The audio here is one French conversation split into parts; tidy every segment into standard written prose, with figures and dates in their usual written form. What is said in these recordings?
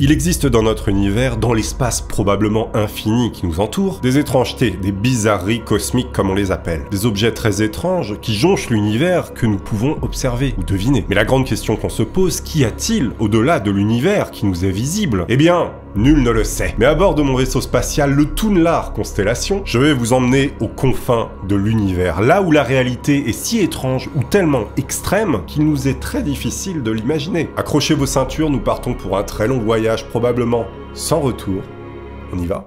Il existe dans notre univers, dans l'espace probablement infini qui nous entoure, des étrangetés, des bizarreries cosmiques comme on les appelle. Des objets très étranges qui jonchent l'univers que nous pouvons observer ou deviner. Mais la grande question qu'on se pose, qu'y a-t-il au-delà de l'univers qui nous est visible? Eh bien, nul ne le sait. Mais à bord de mon vaisseau spatial, le Toonlar Constellation, je vais vous emmener aux confins de l'univers, là où la réalité est si étrange ou tellement extrême qu'il nous est très difficile de l'imaginer. Accrochez vos ceintures, nous partons pour un très long voyage, probablement sans retour. On y va?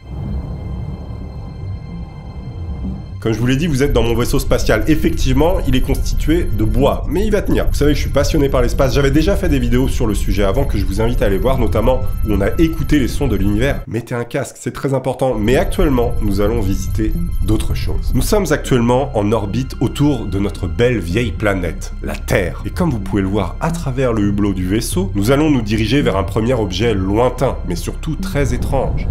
Comme je vous l'ai dit, vous êtes dans mon vaisseau spatial. Effectivement, il est constitué de bois, mais il va tenir. Vous savez que je suis passionné par l'espace. J'avais déjà fait des vidéos sur le sujet avant que je vous invite à aller voir, notamment où on a écouté les sons de l'univers. Mettez un casque, c'est très important. Mais actuellement, nous allons visiter d'autres choses. Nous sommes actuellement en orbite autour de notre belle vieille planète, la Terre. Et comme vous pouvez le voir à travers le hublot du vaisseau, nous allons nous diriger vers un premier objet lointain, mais surtout très étrange.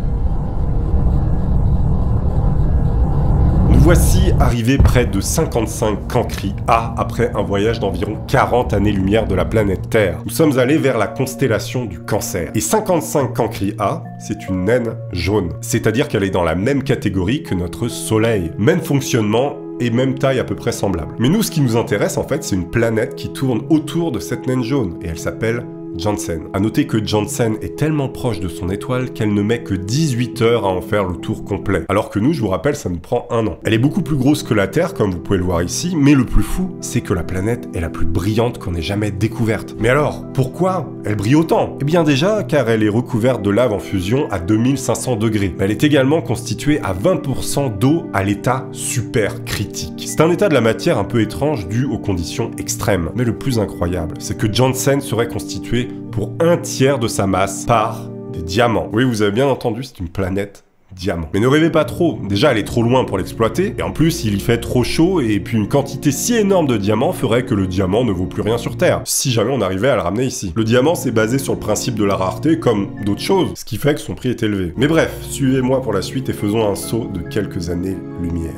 Voici arrivé près de 55 Cancri A après un voyage d'environ 40 années-lumière de la planète Terre. Nous sommes allés vers la constellation du Cancer. Et 55 Cancri A, c'est une naine jaune. C'est-à-dire qu'elle est dans la même catégorie que notre Soleil. Même fonctionnement et même taille à peu près semblable. Mais nous, ce qui nous intéresse en fait, c'est une planète qui tourne autour de cette naine jaune. Et elle s'appelle Janssen. A noter que Janssen est tellement proche de son étoile qu'elle ne met que 18 heures à en faire le tour complet. Alors que nous, je vous rappelle, ça nous prend 1 an. Elle est beaucoup plus grosse que la Terre, comme vous pouvez le voir ici, mais le plus fou, c'est que la planète est la plus brillante qu'on ait jamais découverte. Mais alors, pourquoi elle brille autant? Eh bien déjà, car elle est recouverte de lave en fusion à 2500 degrés. Mais elle est également constituée à 20% d'eau à l'état super critique. C'est un état de la matière un peu étrange dû aux conditions extrêmes. Mais le plus incroyable, c'est que Janssen serait constituée pour 1/3 de sa masse par des diamants. Oui, vous avez bien entendu, c'est une planète diamant. Mais ne rêvez pas trop, déjà elle est trop loin pour l'exploiter, et en plus il y fait trop chaud, et puis une quantité si énorme de diamants ferait que le diamant ne vaut plus rien sur Terre, si jamais on arrivait à le ramener ici. Le diamant c'est basé sur le principe de la rareté, comme d'autres choses, ce qui fait que son prix est élevé. Mais bref, suivez-moi pour la suite et faisons un saut de quelques années-lumière.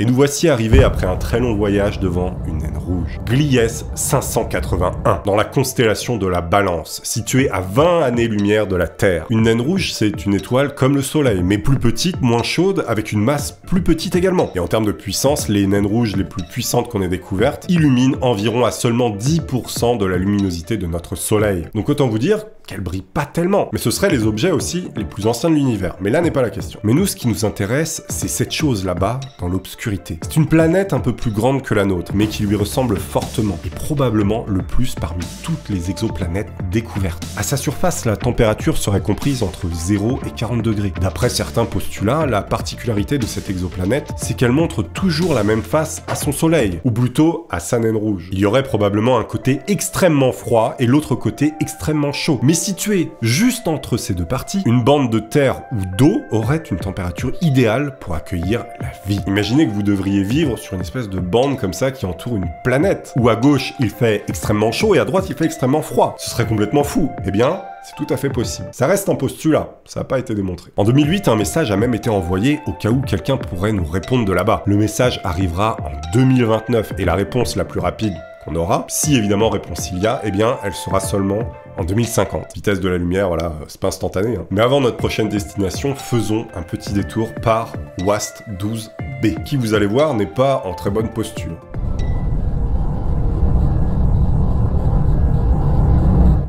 Et nous voici arrivés après un très long voyage devant une naine rouge. Gliese 581, dans la constellation de la Balance, située à 20 années-lumière de la Terre. Une naine rouge, c'est une étoile comme le Soleil, mais plus petite, moins chaude, avec une masse plus petite également. Et en termes de puissance, les naines rouges les plus puissantes qu'on ait découvertes illuminent environ à seulement 10% de la luminosité de notre Soleil. Donc autant vous dire qu'elle brille pas tellement. Mais ce seraient les objets aussi les plus anciens de l'univers. Mais là n'est pas la question. Mais nous, ce qui nous intéresse, c'est cette chose là-bas, dans l'obscurité. C'est une planète un peu plus grande que la nôtre, mais qui lui ressemble fortement, et probablement le plus parmi toutes les exoplanètes découvertes. À sa surface, la température serait comprise entre 0 et 40 degrés. D'après certains postulats, la particularité de cette exoplanète, c'est qu'elle montre toujours la même face à son Soleil, ou plutôt à sa naine rouge. Il y aurait probablement un côté extrêmement froid et l'autre côté extrêmement chaud. Mais située juste entre ces deux parties, une bande de terre ou d'eau aurait une température idéale pour accueillir la vie. Imaginez que vous devriez vivre sur une espèce de bande comme ça qui entoure une planète, où à gauche il fait extrêmement chaud et à droite il fait extrêmement froid. Ce serait complètement fou. Eh bien, c'est tout à fait possible. Ça reste un postulat, ça n'a pas été démontré. En 2008, un message a même été envoyé au cas où quelqu'un pourrait nous répondre de là-bas. Le message arrivera en 2029 et la réponse la plus rapide qu'on aura, si évidemment réponse il y a, eh bien elle sera seulement en 2050. Vitesse de la lumière, voilà, c'est pas instantané. Mais avant notre prochaine destination, faisons un petit détour par WASP 12b, qui vous allez voir n'est pas en très bonne posture.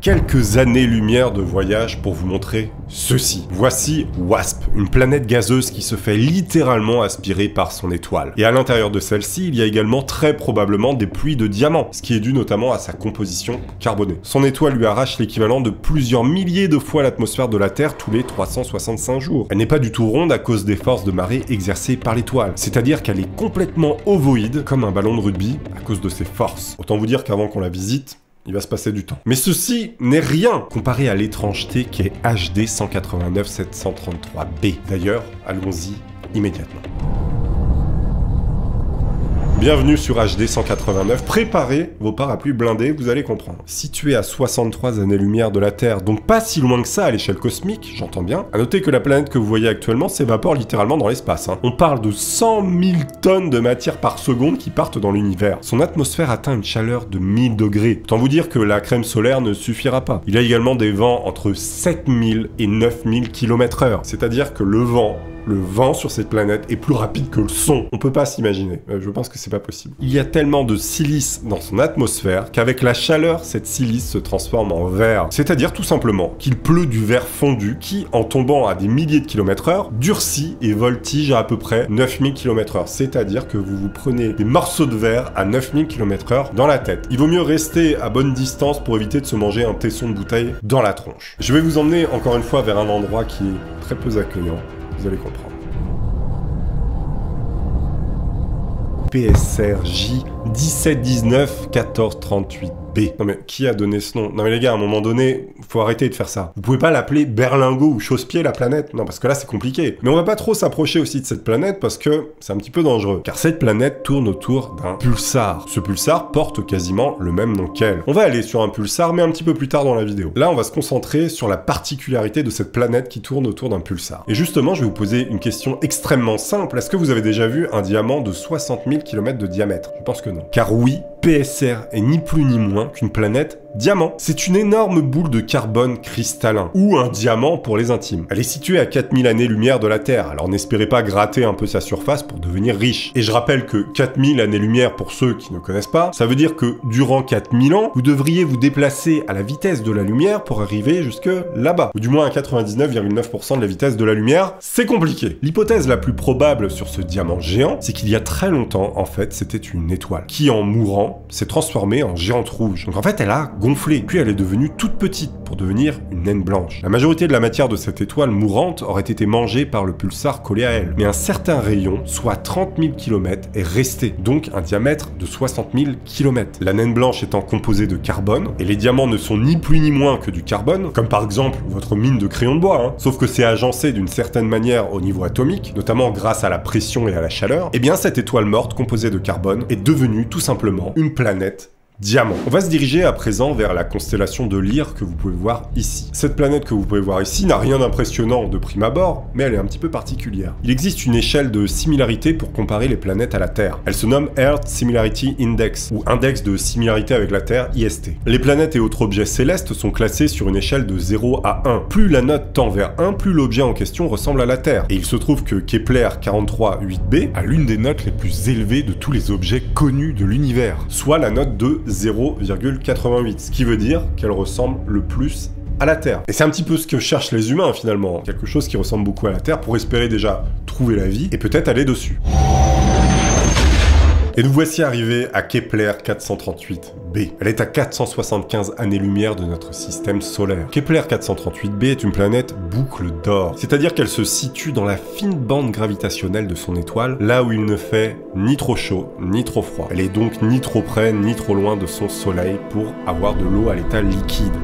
Quelques années-lumière de voyage pour vous montrer ceci. Voici WASP, une planète gazeuse qui se fait littéralement aspirer par son étoile. Et à l'intérieur de celle-ci, il y a également très probablement des pluies de diamants, ce qui est dû notamment à sa composition carbonée. Son étoile lui arrache l'équivalent de plusieurs milliers de fois l'atmosphère de la Terre tous les 365 jours. Elle n'est pas du tout ronde à cause des forces de marée exercées par l'étoile, c'est-à-dire qu'elle est complètement ovoïde, comme un ballon de rugby, à cause de ses forces. Autant vous dire qu'avant qu'on la visite, il va se passer du temps. Mais ceci n'est rien comparé à l'étrangeté qui est HD 189-733b. D'ailleurs, allons-y immédiatement. Bienvenue sur HD 189, préparez vos parapluies blindés, vous allez comprendre. Située à 63 années-lumière de la Terre, donc pas si loin que ça à l'échelle cosmique, j'entends bien. À noter que la planète que vous voyez actuellement s'évapore littéralement dans l'espace. On parle de 100 000 tonnes de matière par seconde qui partent dans l'univers. Son atmosphère atteint une chaleur de 1000 degrés. Autant vous dire que la crème solaire ne suffira pas. Il y a également des vents entre 7000 et 9000 km/h. C'est-à-dire que le vent sur cette planète est plus rapide que le son. On peut pas s'imaginer. Je pense que c'est pas possible. Il y a tellement de silice dans son atmosphère qu'avec la chaleur, cette silice se transforme en verre. C'est-à-dire tout simplement qu'il pleut du verre fondu qui, en tombant à des milliers de km/h, durcit et voltige à peu près 9000 km/h. C'est-à-dire que vous prenez des morceaux de verre à 9000 km/h dans la tête. Il vaut mieux rester à bonne distance pour éviter de se manger un tesson de bouteille dans la tronche. Je vais vous emmener encore une fois vers un endroit qui est très peu accueillant. Vous allez comprendre. PSRJ 1719 1438 B. Non mais qui a donné ce nom? Non mais les gars, à un moment donné, faut arrêter de faire ça. Vous pouvez pas l'appeler Berlingot ou Chausse-Pied la planète. Non, parce que là c'est compliqué. Mais on va pas trop s'approcher aussi de cette planète parce que c'est un petit peu dangereux. Car cette planète tourne autour d'un pulsar. Ce pulsar porte quasiment le même nom qu'elle. On va aller sur un pulsar, mais un petit peu plus tard dans la vidéo. Là, on va se concentrer sur la particularité de cette planète qui tourne autour d'un pulsar. Et justement, je vais vous poser une question extrêmement simple. Est-ce que vous avez déjà vu un diamant de 60 000 km de diamètre? Je pense que non. Car oui, PSR est ni plus ni moins qu'une planète diamant. C'est une énorme boule de carbone cristallin, ou un diamant pour les intimes. Elle est située à 4000 années-lumière de la Terre, alors n'espérez pas gratter un peu sa surface pour devenir riche. Et je rappelle que 4000 années-lumière, pour ceux qui ne connaissent pas, ça veut dire que durant 4000 ans, vous devriez vous déplacer à la vitesse de la lumière pour arriver jusque là-bas. Ou du moins à 99,9% de la vitesse de la lumière, c'est compliqué. L'hypothèse la plus probable sur ce diamant géant, c'est qu'il y a très longtemps, en fait, c'était une étoile, qui en mourant, s'est transformée en géante rouge. Donc en fait, elle a gonflé, puis elle est devenue toute petite pour devenir une naine blanche. La majorité de la matière de cette étoile mourante aurait été mangée par le pulsar collé à elle, mais un certain rayon, soit 30 000 km, est resté, donc un diamètre de 60 000 km. La naine blanche étant composée de carbone, et les diamants ne sont ni plus ni moins que du carbone, comme par exemple votre mine de crayon de bois, sauf que c'est agencé d'une certaine manière au niveau atomique, notamment grâce à la pression et à la chaleur, et bien cette étoile morte composée de carbone est devenue tout simplement une planète diamant. On va se diriger à présent vers la constellation de Lyre que vous pouvez voir ici. Cette planète que vous pouvez voir ici n'a rien d'impressionnant de prime abord, mais elle est un petit peu particulière. Il existe une échelle de similarité pour comparer les planètes à la Terre. Elle se nomme Earth Similarity Index, ou Index de similarité avec la Terre, IST. Les planètes et autres objets célestes sont classés sur une échelle de 0 à 1. Plus la note tend vers 1, plus l'objet en question ressemble à la Terre. Et il se trouve que Kepler 43-8b a l'une des notes les plus élevées de tous les objets connus de l'univers, soit la note de 0,88, ce qui veut dire qu'elle ressemble le plus à la Terre. Et c'est un petit peu ce que cherchent les humains finalement, quelque chose qui ressemble beaucoup à la Terre pour espérer déjà trouver la vie et peut-être aller dessus. Et nous voici arrivés à Kepler 438b. Elle est à 475 années-lumière de notre système solaire. Kepler 438b est une planète boucle d'or, c'est-à-dire qu'elle se situe dans la fine bande gravitationnelle de son étoile, là où il ne fait ni trop chaud, ni trop froid. Elle est donc ni trop près, ni trop loin de son soleil pour avoir de l'eau à l'état liquide.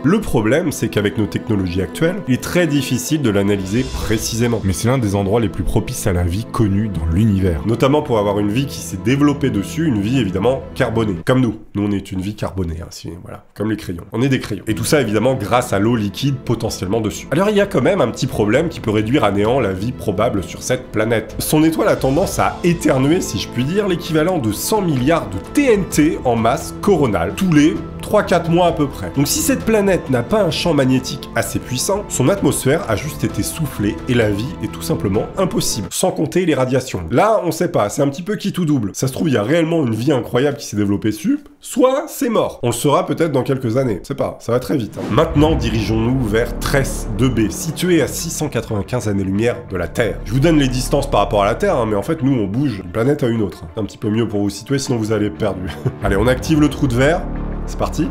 Le problème, c'est qu'avec nos technologies actuelles, il est très difficile de l'analyser précisément. Mais c'est l'un des endroits les plus propices à la vie connue dans l'univers. Notamment pour avoir une vie qui s'est développée dessus, une vie évidemment carbonée. Comme nous. Nous, on est une vie carbonée, voilà. Comme les crayons. On est des crayons. Et tout ça, évidemment, grâce à l'eau liquide potentiellement dessus. Alors, il y a quand même un petit problème qui peut réduire à néant la vie probable sur cette planète. Son étoile a tendance à éternuer, si je puis dire, l'équivalent de 100 milliards de TNT en masse coronale, tous les 3-4 mois à peu près. Donc si cette planète n'a pas un champ magnétique assez puissant, son atmosphère a juste été soufflée et la vie est tout simplement impossible, sans compter les radiations. Là, on sait pas, c'est un petit peu qui tout double. Ça se trouve, il y a réellement une vie incroyable qui s'est développée dessus, soit c'est mort. On le saura peut-être dans quelques années, c'est pas, ça va très vite. Maintenant, dirigeons-nous vers Tress 2b, situé à 695 années-lumière de la Terre. Je vous donne les distances par rapport à la Terre, mais en fait, nous, on bouge d'une planète à une autre. Un petit peu mieux pour vous situer, sinon vous allez être perdu. Allez, on active le trou de verre. C'est parti.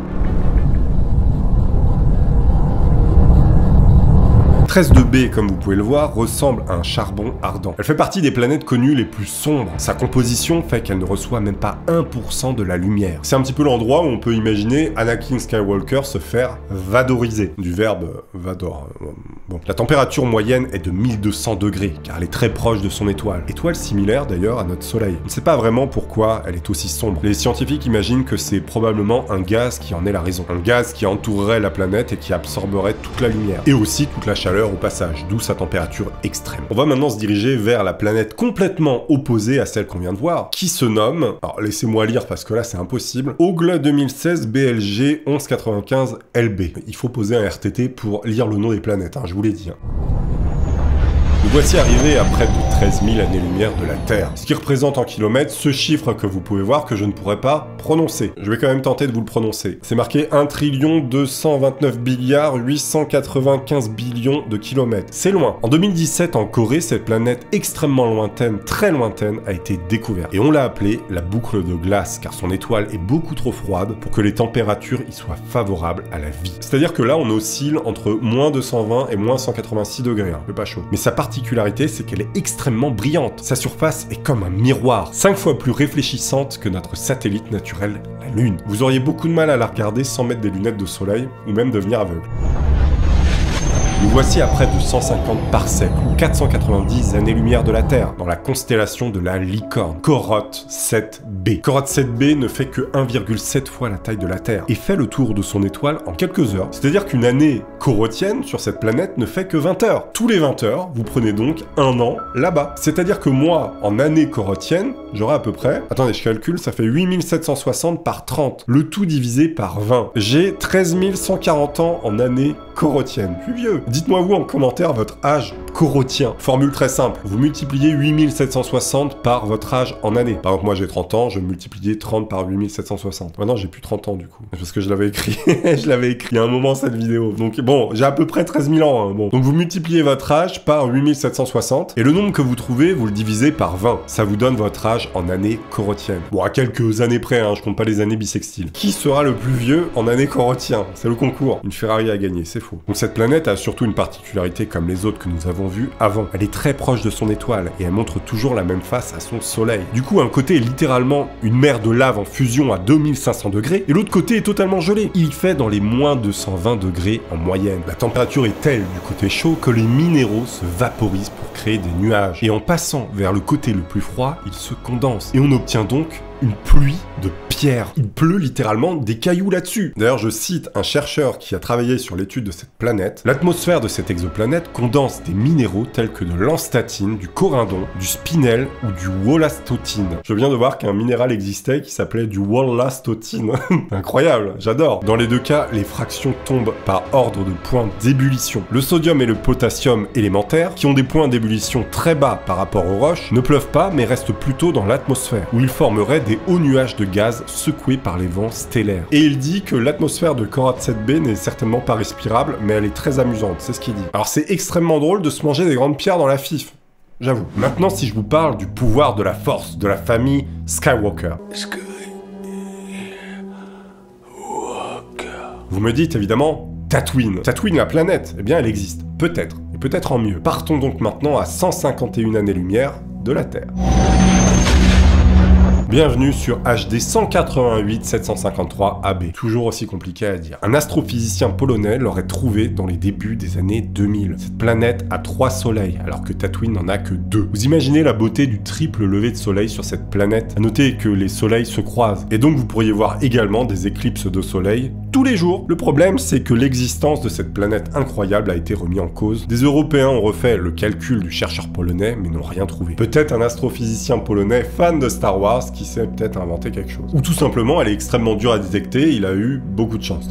13-2b, comme vous pouvez le voir, ressemble à un charbon ardent. Elle fait partie des planètes connues les plus sombres. Sa composition fait qu'elle ne reçoit même pas 1% de la lumière. C'est un petit peu l'endroit où on peut imaginer Anakin Skywalker se faire vadoriser, du verbe vador. Bon. La température moyenne est de 1200 degrés, car elle est très proche de son étoile. Étoile similaire d'ailleurs à notre Soleil. On ne sait pas vraiment pourquoi elle est aussi sombre. Les scientifiques imaginent que c'est probablement un gaz qui en est la raison. Un gaz qui entourerait la planète et qui absorberait toute la lumière. Et aussi toute la chaleur au passage, d'où sa température extrême. On va maintenant se diriger vers la planète complètement opposée à celle qu'on vient de voir, qui se nomme, alors laissez-moi lire parce que là c'est impossible, Ogle 2016 BLG 1195 LB. Il faut poser un RTT pour lire le nom des planètes, hein, je vous l'ai dit. Nous voici arrivés à près de 13 000 années-lumière de la Terre, ce qui représente en kilomètres ce chiffre que vous pouvez voir que je ne pourrais pas prononcer. Je vais quand même tenter de vous le prononcer. C'est marqué 1 229 895 billions de kilomètres. C'est loin. En 2017, en Corée, cette planète extrêmement lointaine, très lointaine, a été découverte. Et on l'a appelée la boucle de glace, car son étoile est beaucoup trop froide pour que les températures y soient favorables à la vie. C'est-à-dire que là, on oscille entre moins 220 et moins 186 degrés, hein, c'est pas chaud. Mais sa particularité, c'est qu'elle est extrêmement brillante. Sa surface est comme un miroir, 5 fois plus réfléchissante que notre satellite naturel, la Lune. Vous auriez beaucoup de mal à la regarder sans mettre des lunettes de soleil, ou même devenir aveugle. Nous voici à près de 150 parsecs, ou 490 années-lumière de la Terre, dans la constellation de la Licorne, Corotte 7b. Corotte 7b ne fait que 1,7 fois la taille de la Terre, et fait le tour de son étoile en quelques heures. C'est-à-dire qu'une année corottienne sur cette planète ne fait que 20 heures. Tous les 20 heures, vous prenez donc un an là-bas. C'est-à-dire que moi, en année corottienne, j'aurai à peu près... Attendez, je calcule, ça fait 8760 par 30, le tout divisé par 20. J'ai 13 140 ans en année corottienne. Je suis vieux. Dites-moi vous en commentaire votre âge corottien. Formule très simple, vous multipliez 8760 par votre âge en année. Par exemple, moi j'ai 30 ans, je multipliais 30 par 8760. Maintenant j'ai plus 30 ans du coup, parce que je l'avais écrit. Je l'avais écrit il y a un moment cette vidéo. Donc bon, j'ai à peu près 13 000 ans. Hein. Bon. Donc vous multipliez votre âge par 8760, et le nombre que vous trouvez, vous le divisez par 20. Ça vous donne votre âge en année corottienne. Bon, à quelques années près, hein, je compte pas les années bissextiles. Qui sera le plus vieux en année corottien? C'est le concours. Une Ferrari a gagné, c'est faux. Donc cette planète a surtout une particularité comme les autres que nous avons vues avant. Elle est très proche de son étoile, et elle montre toujours la même face à son soleil. Du coup, un côté est littéralement une mer de lave en fusion à 2500 degrés, et l'autre côté est totalement gelé. Il fait dans les moins 220 degrés en moyenne. La température est telle du côté chaud que les minéraux se vaporisent pour créer des nuages. Et en passant vers le côté le plus froid, ils se condensent. Et on obtient donc une pluie de pierres. Il pleut littéralement des cailloux là-dessus. D'ailleurs, je cite un chercheur qui a travaillé sur l'étude de cette planète. L'atmosphère de cette exoplanète condense des minéraux tels que de l'enstatine, du corindon, du spinel ou du wollastonite. Je viens de voir qu'un minéral existait qui s'appelait du wollastonite. Incroyable, j'adore. Dans les deux cas, les fractions tombent par ordre de points d'ébullition. Le sodium et le potassium élémentaires, qui ont des points d'ébullition très bas par rapport aux roches, ne pleuvent pas mais restent plutôt dans l'atmosphère, où ils formeraient des hauts nuages de gaz secoués par les vents stellaires. Et il dit que l'atmosphère de Corotte 7b n'est certainement pas respirable, mais elle est très amusante, c'est ce qu'il dit. Alors c'est extrêmement drôle de se manger des grandes pierres dans la fif. J'avoue. Maintenant, si je vous parle du pouvoir de la force de la famille Skywalker. Vous me dites évidemment Tatooine. Tatooine, la planète, eh bien elle existe. Peut-être. Et peut-être en mieux. Partons donc maintenant à 151 années-lumière de la Terre. Bienvenue sur HD 188 753 AB. Toujours aussi compliqué à dire. Un astrophysicien polonais l'aurait trouvé dans les débuts des années 2000. Cette planète a 3 soleils, alors que Tatooine n'en a que 2. Vous imaginez la beauté du triple lever de soleil sur cette planète? À noter que les soleils se croisent. Et donc vous pourriez voir également des éclipses de soleil tous les jours. Le problème, c'est que l'existence de cette planète incroyable a été remise en cause. Des Européens ont refait le calcul du chercheur polonais, mais n'ont rien trouvé. Peut-être un astrophysicien polonais fan de Star Wars qui sait peut-être inventer quelque chose. Ou tout simplement, elle est extrêmement dure à détecter, il a eu beaucoup de chance.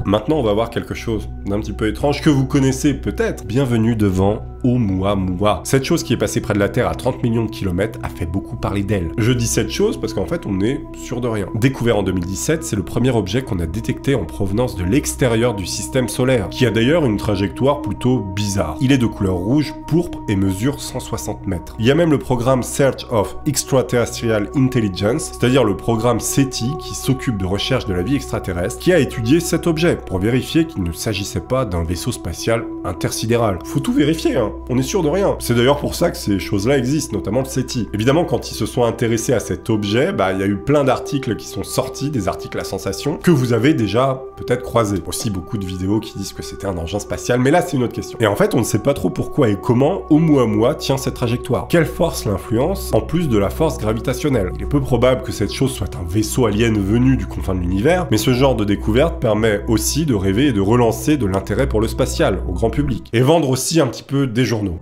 Maintenant, on va voir quelque chose d'un petit peu étrange que vous connaissez peut-être. Bienvenue devant Oumuamua. Cette chose qui est passée près de la Terre à 30 millions de kilomètres a fait beaucoup parler d'elle. Je dis cette chose parce qu'en fait, on est sûr de rien. Découvert en 2017, c'est le premier objet qu'on a détecté en provenance de l'extérieur du système solaire, qui a d'ailleurs une trajectoire plutôt bizarre. Il est de couleur rouge, pourpre et mesure 160 mètres. Il y a même le programme Search of Extraterrestrial Intelligence, c'est-à-dire le programme SETI qui s'occupe de recherche de la vie extraterrestre, qui a étudié cet objet pour vérifier qu'il ne s'agissait pas d'un vaisseau spatial intersidéral. Faut tout vérifier, hein. On est sûr de rien. C'est d'ailleurs pour ça que ces choses-là existent, notamment le SETI. Évidemment, quand ils se sont intéressés à cet objet, il y a eu plein d'articles qui sont sortis, des articles à sensation, que vous avez déjà peut-être croisés. Aussi beaucoup de vidéos qui disent que c'était un engin spatial, mais là c'est une autre question. Et en fait, on ne sait pas trop pourquoi et comment Oumuamua tient cette trajectoire. Quelle force l'influence, en plus de la force gravitationnelle? Il est peu probable que cette chose soit un vaisseau alien venu du confin de l'univers, mais ce genre de découverte permet aussi de rêver et de relancer de l'intérêt pour le spatial, au grand public. Et vendre aussi un petit peu des journaux.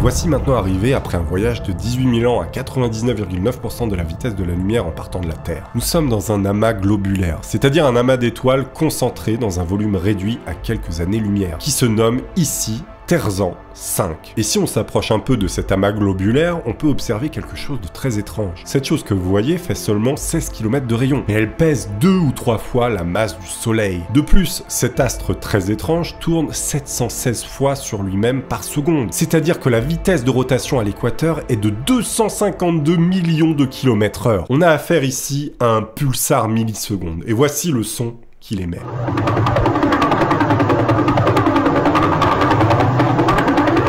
Voici maintenant arrivé après un voyage de 18 000 ans à 99,9% de la vitesse de la lumière en partant de la Terre. Nous sommes dans un amas globulaire, c'est-à-dire un amas d'étoiles concentré dans un volume réduit à quelques années-lumière, qui se nomme ici Terzan 5. Et si on s'approche un peu de cet amas globulaire, on peut observer quelque chose de très étrange. Cette chose que vous voyez fait seulement 16 km de rayon, mais elle pèse 2 ou 3 fois la masse du Soleil. De plus, cet astre très étrange tourne 716 fois sur lui-même par seconde. C'est-à-dire que la vitesse de rotation à l'équateur est de 252 millions de km/h. On a affaire ici à un pulsar milliseconde. Et voici le son qu'il émet.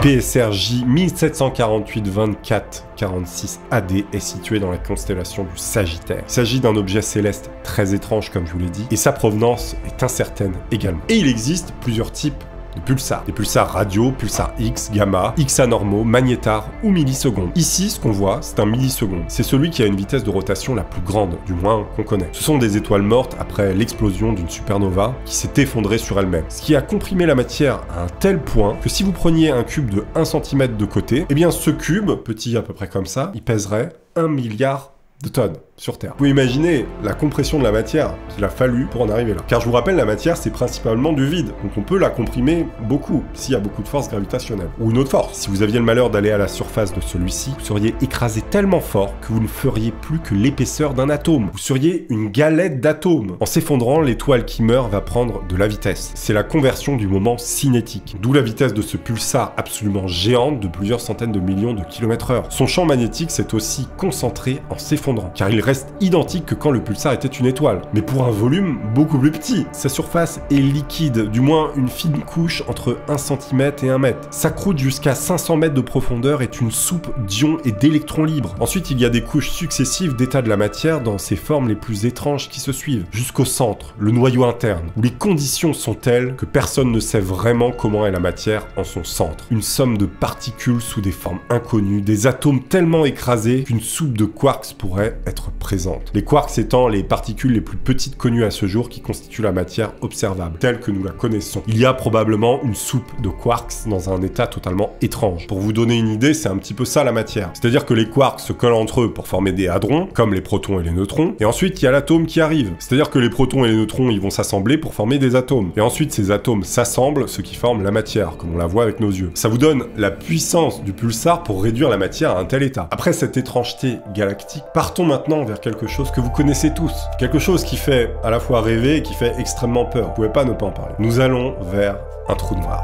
PSRJ 1748-24-46 AD est situé dans la constellation du Sagittaire. Il s'agit d'un objet céleste très étrange comme je vous l'ai dit, et sa provenance est incertaine également. Et il existe plusieurs types de pulsars. Des pulsars radio, pulsars X, gamma, X anormaux, magnétars ou millisecondes. Ici, ce qu'on voit, c'est un milliseconde. C'est celui qui a une vitesse de rotation la plus grande, du moins qu'on connaît. Ce sont des étoiles mortes après l'explosion d'une supernova qui s'est effondrée sur elle-même. Ce qui a comprimé la matière à un tel point que si vous preniez un cube de 1 cm de côté, eh bien ce cube, petit à peu près comme ça, il pèserait 1 milliard de tonnes sur Terre. Vous pouvez imaginer la compression de la matière qu'il a fallu pour en arriver là. Car je vous rappelle, la matière, c'est principalement du vide. Donc on peut la comprimer beaucoup, s'il y a beaucoup de force gravitationnelle. Ou une autre force. Si vous aviez le malheur d'aller à la surface de celui-ci, vous seriez écrasé tellement fort que vous ne feriez plus que l'épaisseur d'un atome. Vous seriez une galette d'atomes. En s'effondrant, l'étoile qui meurt va prendre de la vitesse. C'est la conversion du moment cinétique. D'où la vitesse de ce pulsar absolument géante de plusieurs centaines de millions de km/h. Son champ magnétique s'est aussi concentré en s'effondrant, car il reste identique que quand le pulsar était une étoile, mais pour un volume beaucoup plus petit. Sa surface est liquide, du moins une fine couche entre 1 cm et 1 mètre. Sa croûte jusqu'à 500 mètres de profondeur est une soupe d'ions et d'électrons libres. Ensuite, il y a des couches successives d'états de la matière dans ses formes les plus étranges qui se suivent, jusqu'au centre, le noyau interne, où les conditions sont telles que personne ne sait vraiment comment est la matière en son centre. Une somme de particules sous des formes inconnues, des atomes tellement écrasés qu'une soupe de quarks pourrait être présente. Les quarks étant les particules les plus petites connues à ce jour qui constituent la matière observable, telle que nous la connaissons. Il y a probablement une soupe de quarks dans un état totalement étrange. Pour vous donner une idée, c'est un petit peu ça la matière. C'est-à-dire que les quarks se collent entre eux pour former des hadrons, comme les protons et les neutrons, et ensuite il y a l'atome qui arrive. C'est-à-dire que les protons et les neutrons, ils vont s'assembler pour former des atomes. Et ensuite ces atomes s'assemblent, ce qui forme la matière, comme on la voit avec nos yeux. Ça vous donne la puissance du pulsar pour réduire la matière à un tel état. Après cette étrangeté galactique, partons maintenant vers quelque chose que vous connaissez tous. Quelque chose qui fait à la fois rêver et qui fait extrêmement peur. Vous pouvez pas ne pas en parler. Nous allons vers un trou noir.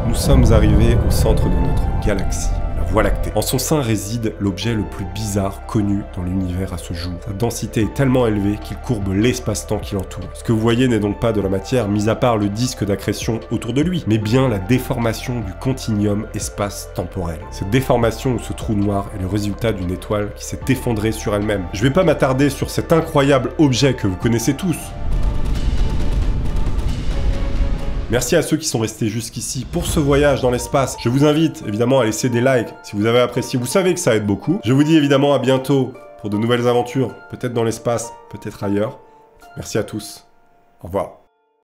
Nous sommes arrivés au centre de notre galaxie. Voie lactée. En son sein réside l'objet le plus bizarre connu dans l'univers à ce jour. Sa densité est tellement élevée qu'il courbe l'espace-temps qui l'entoure. Ce que vous voyez n'est donc pas de la matière, mis à part le disque d'accrétion autour de lui, mais bien la déformation du continuum espace-temporel. Cette déformation ou ce trou noir est le résultat d'une étoile qui s'est effondrée sur elle-même. Je vais pas m'attarder sur cet incroyable objet que vous connaissez tous. Merci à ceux qui sont restés jusqu'ici pour ce voyage dans l'espace. Je vous invite évidemment à laisser des likes si vous avez apprécié. Vous savez que ça aide beaucoup. Je vous dis évidemment à bientôt pour de nouvelles aventures, peut-être dans l'espace, peut-être ailleurs. Merci à tous. Au revoir.